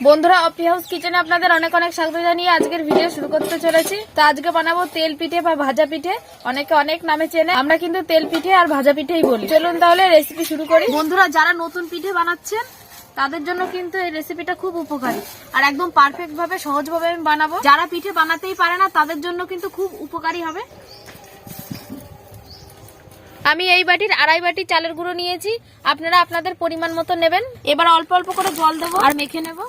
বন্ধুরা অপি হাউস কিচেনে আপনাদের অনেক অনেক স্বাগত জানিয়ে আজকের ভিডিও শুরু করতে চলেছি। তো আজকে বানাবো তেল পিঠে বা ভাজা পিঠে, অনেকে অনেক নামে চেনে, আমরা কিন্তু তেল পিঠে আর ভাজা পিঠেই বলি। চলুন তাহলে রেসিপি শুরু করি। বন্ধুরা যারা নতুন পিঠে বানাচ্ছেন তাদের জন্য কিন্তু এই রেসিপিটা খুব উপকারী আর একদম পারফেক্ট ভাবে সহজভাবে আমি বানাবো। যারা পিঠে বানাতেই পারে না তাদের জন্য কিন্তু খুব উপকারী হবে। আমি এই বাটির 2.5 বাটি চালের গুঁড়ো নিয়েছি, আপনারা আপনাদের পরিমাণ মতো নেবেন। এবার অল্প অল্প করে জল দেবো আর মেখে নেব।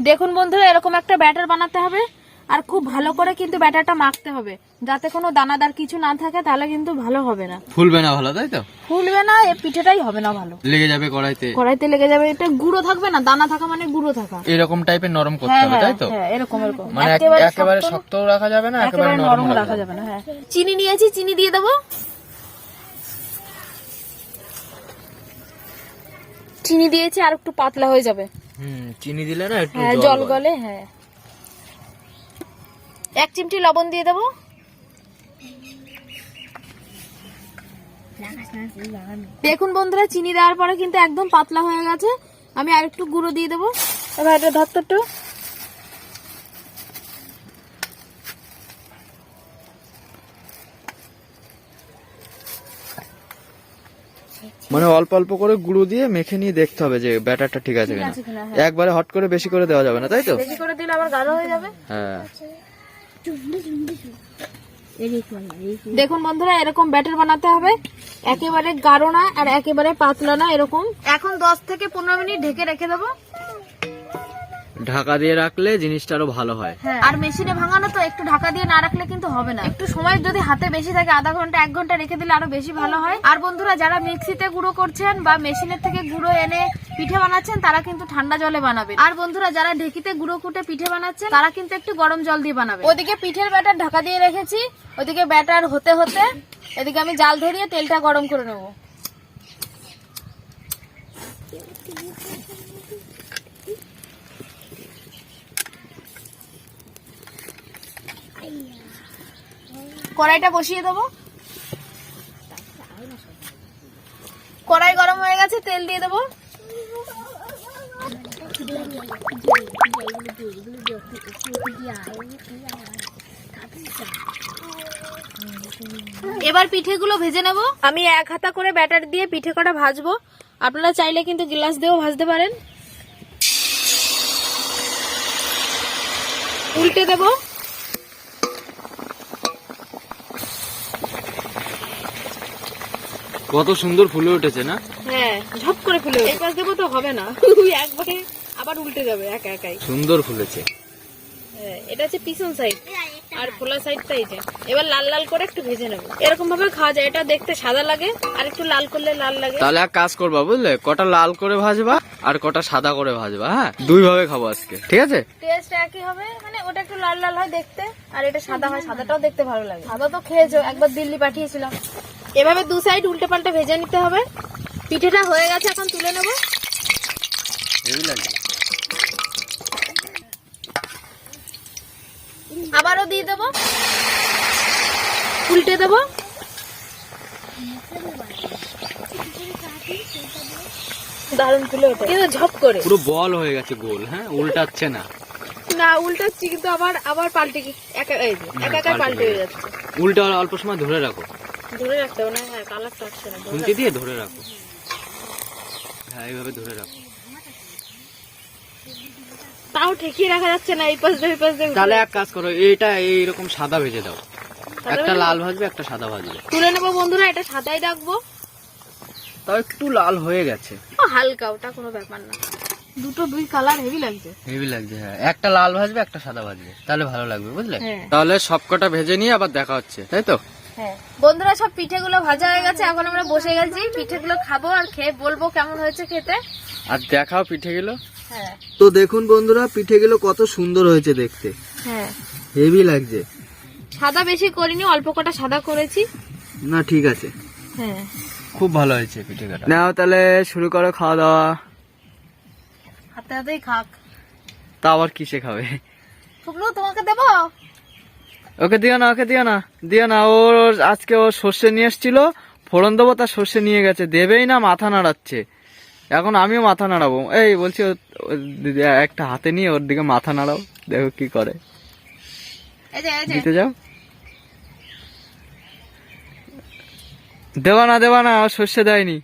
দেখুন বন্ধুরা, এরকম একটা ব্যাটার বানাতে হবে আর খুব ভালো করে কিন্তু ব্যাটারটা মাখতে হবে যাতে কোনো দানাদার কিছু না থাকে, তাহলে কিন্তু ভালো হবে না। ফুলবে না ভালো, তাই তো? ফুলবে না, এই পিঠেটাই হবে না ভালো, লেগে যাবে কড়াইতে লেগে যাবে। এটা গুঁড়ো থাকবে না, দানা থাকা মানে গুঁড়ো থাকা। এরকম টাইপের নরম করতে হবে, তাই তো? হ্যাঁ, এরকম মানে একেবারে শক্তও রাখা যাবে না, একেবারে নরম রাখা যাবে না। হ্যাঁ, চিনি নিয়েছি, চিনি দিয়ে দেবো। চিনি দিয়েছি আর একটু পাতলা হয়ে যাবে। চিনি দিলে না একটু জল গলে। হ্যাঁ, 1 চিমটি লবণ দিয়ে দেবো। দেখুন বন্ধুরা, চিনি দেওয়ার পরে কিন্তু একদম পাতলা হয়ে গেছে। আমি আর একটু গুঁড়ো দিয়ে দেবো। এবার এটা ধরতে একটু মানে অল্প অল্প করে গুঁড়ো দিয়ে মেখে নিয়ে দেখতে হবে যে ব্যাটারটা ঠিক আছে কিনা। একবারে হট করে বেশি করে দেওয়া যাবে না, তাই তো? বেশি করে দিলে আবার গাঢ় হয়ে যাবে। হ্যাঁ, দেখুন বন্ধুরা, এরকম ব্যাটার বানাতে হবে, একেবারে গাঢ় না আর একেবারে পাতলা না, এরকম। এখন 10 থেকে 15 মিনিট ঢেকে রেখে দেবো। ঢাকা দিয়ে রাখলে জিনিসটা আরো ভালো হয়। আর মেশিনে ভাঙানো তো, একটু ঢাকা দিয়ে না রাখলে কিন্তু হবে না। একটু সময় যদি হাতে বেশি থাকে, আধা ঘন্টা 1 ঘন্টা রেখে দিলে আরো বেশি ভালো হয়। আর বন্ধুরা যারা মিক্সিতে গুঁড়ো করছেন বা মেশিনের থেকে গুঁড়ো এনে পিঠে বানাচ্ছেন তারা কিন্তু ঠান্ডা জলে বানাবেন। আর বন্ধুরা যারা ঢেকিতে গুঁড়ো কুটে পিঠে বানাচ্ছেন তারা কিন্তু একটু গরম জল দিয়ে বানাবেন। ওদিকে পিঠের ব্যাটার ঢাকা দিয়ে রেখেছি, ওদিকে ব্যাটার হতে হতে এদিকে আমি জাল ধরিয়ে তেলটা গরম করে নেবো। কড়াইটা বসিয়ে দেবো। কড়াই গরম হয়ে গেছে, তেল দিয়ে দেবো। এবার পিঠেগুলো ভেজে নেব। আমি 1 হাতা করে ব্যাটার দিয়ে পিঠে কটা ভাজবো, আপনারা চাইলে কিন্তু গ্লাস দিয়েও ভাজতে পারেন। উল্টে দেবো। কত সুন্দর ফুলে উঠেছে না? হ্যাঁ, ঝপ করে ফুলে এই পাশ দেবো তো হবে না, একবারে আবার উল্টে যাবে একাই। সুন্দর ফুলেছে। এটা হচ্ছে পিছন সাইড আর খোলা সাইডটা এই যে। এবার লাল লাল করে একটু ভেজে নেবো, এরকম ভাবে খাওয়া যায়। এটা দেখতে সাদা লাগে আর একটু লাল করলে লাল লাগে। তাহলে এক কাজ করবা, বুঝলে, কটা লাল করে ভাজবা আর কটা সাদা করে ভাজবা। হ্যাঁ, 2 ভাবে খাবো আজকে, ঠিক আছে? টেস্ট একই হবে, মানে ওটা একটু লাল লাল হয় দেখতে আর এটা সাদা হয়, সাদাটাও দেখতে ভালো লাগে। সাদা তো খেয়েছো, একবার দিল্লি পাঠিয়েছিলাম। এভাবে 2 সাইড উল্টে পাল্টে ভেজে নিতে হবে। পিঠেটা হয়ে গেছে, এখন তুলে নেবো। হেভি লাগছে। আবারও দিয়ে দেবো, উল্টে দেবো। দারুণ ফুলে ওঠে কিন্তু ঝপ করে, পুরো বল হয়ে গেছে গোল। হ্যাঁ, উল্টাচ্ছে না। না উল্টাচ্ছি কিন্তু আবার পাল্টে একা পাল্টে হয়ে যাচ্ছে। উল্টে অল্প সময় ধরে রাখো। ধরে রাখতে হবে না? হ্যাঁ, কালারটা আসছে না। খুন্তি দিয়ে ধরে রাখো। হ্যাঁ, এইভাবে ধরে রাখো। তাও ঠেকিয়ে রাখা যাচ্ছে না, এই পাশ দিয়ে তাহলে এক কাজ করো, এইটা এইরকম সাদা ভেজে দাও। একটা লাল ভাজবে, একটা সাদা ভাজবে। তুলে নেবো বন্ধুরা, এটা সাদাই রাখবো। তাও একটু লাল হয়ে গেছে, হালকা, ওটা কোনো ব্যাপার না। দুই কালার হেভি লাগছে। হ্যাঁ, একটা লাল ভাজবে, একটা সাদা ভাজবে, তাহলে ভালো লাগবে, বুঝলে? তাহলে সবকটা ভেজে নিয়ে আবার দেখা হচ্ছে, তাই তো? হ্যাঁ বন্ধুরা, সব পিঠেগুলো ভাজা হয়ে গেছে, এখন আমরা বসে গেছি। পিঠেগুলো খাবো আর খেয়ে বলবো কেমন হয়েছে খেতে। আর দেখাও পিঠেগুলো। হ্যাঁ, তো দেখুন বন্ধুরা, পিঠেগুলো কত সুন্দর হয়েছে দেখতে। হ্যাঁ, হেভি লাগছে। সাদা বেশি করিনি, অল্প কটা সাদা করেছি। না, ঠিক আছে। হ্যাঁ, খুব ভালো হয়েছে পিঠে কাটা। নাও তাহলে শুরু করো খাওয়া দাওয়া। হাতে হাতেই খাক। তা আবার কিসে খাবে? শুকনো তোমাকে দেবো? ওকে দিও না, ওকে দিও না, দিও না। ওর আজকে ও সর্ষে নিয়ে এসেছিল, ফোড়ন দেবো, তার সর্ষে নিয়ে গেছে, দেবেই না, মাথা নাড়াচ্ছে। এখন আমিও মাথা নাড়াবো। এই বলছি একটা হাতে নিয়ে ওর দিকে মাথা নাড়াও, দেখো কি করে। দিতে যাও। দেবা না, দেবা না, ও সর্ষে দেয়নি।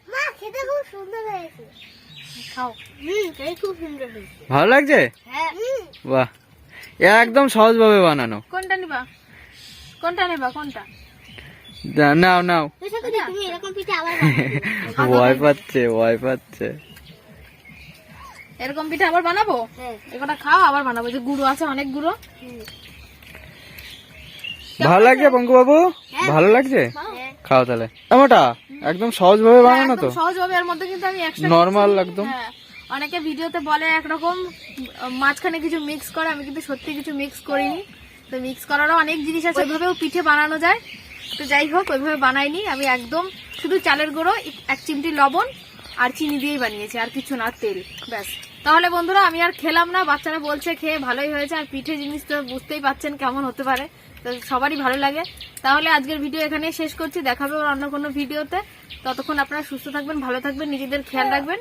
ভালো লাগছে? বাহ, একদম সহজ ভাবে বানানো। কোনটা নিবা, কোনটা নেবা, কোনটা? নাও নাও। ভয় পাচ্ছে, ভয় পাচ্ছে। এরকম পিঠা আবার বানাবো? এগুলো খাও, আবার বানাবো। যে গুঁড়ো আছে, অনেক গুঁড়ো। ভালো লাগছে পঙ্কু বাবু? ভালো লাগছে? খাও তাহলে। এমনটা একদম সহজ ভাবে বানানো তো, সহজ ভাবে। এর মধ্যে কিন্তু আমি এক্সট্রা নরমাল একদম। অনেকে ভিডিওতে বলে একরকম, মাঝখানে কিছু মিক্স করে, আমি কিন্তু সত্যি কিছু মিক্স করিনি। তো মিক্স করারও অনেক জিনিস আছে, ওইভাবেও পিঠে বানানো যায়। তো যাই হোক, ওইভাবে বানাইনি আমি, একদম শুধু চালের গুঁড়ো, 1 চিমটি লবণ আর চিনি দিয়েই বানিয়েছি, আর কিছু না, তেল, ব্যাস। তাহলে বন্ধুরা আমি আর খেলাম না, বাচ্চারা বলছে খেয়ে ভালোই হয়েছে। আর পিঠে জিনিস তো বুঝতেই পাচ্ছেন কেমন হতে পারে, তো সবারই ভালো লাগে। তাহলে আজকের ভিডিও এখানে শেষ করছি, দেখাবে অন্য কোনো ভিডিওতে। ততক্ষণ আপনারা সুস্থ থাকবেন, ভালো থাকবেন, নিজেদের খেয়াল রাখবেন।